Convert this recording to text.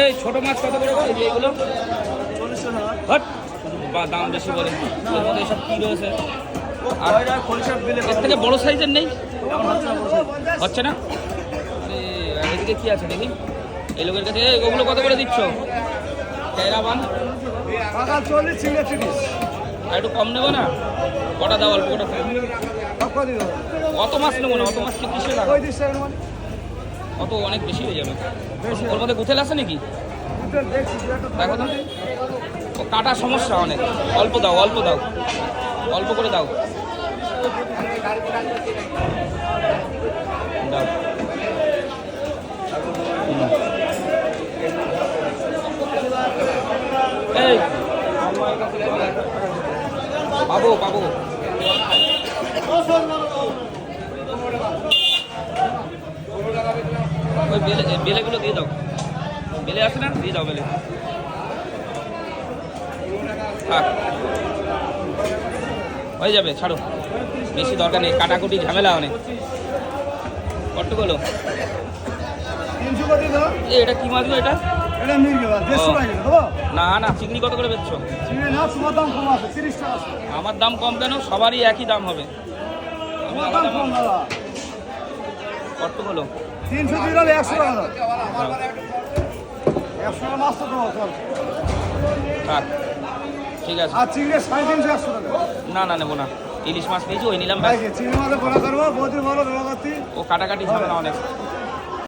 এই ছোট মাছ কত করে এই যে এগুলো 40 টাকা। হট বা দাম বেশি বলে এর মধ্যে এসব কী রয়েছে আর খরিশার বিলে এর থেকে বড় সাইজের নেই এখন হচ্ছে না বড় size। হচ্ছে না আরে আর এদিকে কি আছে দেখি এই লোকের কাছে এই ওগুলো কত করে দিচ্ছ ক্যারাবান টাকা 40, চিংড়ি 30। আর একটু কম নেবো না কটা দাও অল্প কটা সব করে দিও। অত মাছ নেবো না অত মাছ কি কিসে লাগবে 35 টাকা মানে। অত অনেক বেশি হয়ে যাবে ওর মধ্যে গুথেল আছে নাকি দুটো দেখছি দু একটা দেখো তো ও কাটার সমস্যা অনেক অল্প দাও অল্প করে দাও দাও এই পাবো ওই বেলেগুলো দিয়ে দাও বেলে আছে না দিয়ে দাও বেলে থাক হয়ে যাবে ছাড়ো বেশি দরকার নেই কাটাকুটি ঝামেলা অনেক কতগুলো 300 করে দাও। এটা কি মাছ গো এটা এটা মির্গে বা 150 টাকা দেবো। না চিংড়ি কত করে বেচছো চিংড়ি না তোমার দাম কম আছে 30 টাকা আছে। আমার দাম কম কেন সবারই একই দাম হবে আমি তোমার দাম আলাদা কম দাদা। কতগুলো 300 দিয়ে গেলে 100 টাকা দাও। 100 টাকা মাছ তো তোমার চল। থাক ঠিক আছে আর চিংড়ি 350 100 টাকা। না নেবো না ইলিশ মাছ পেয়েছি ওই নিলাম ভাই চিংড়ি মাছের বড়া করবো, বৌদি বলো, দেওয়া করতি। ও কাটাকাটি ঝামেলা অনেক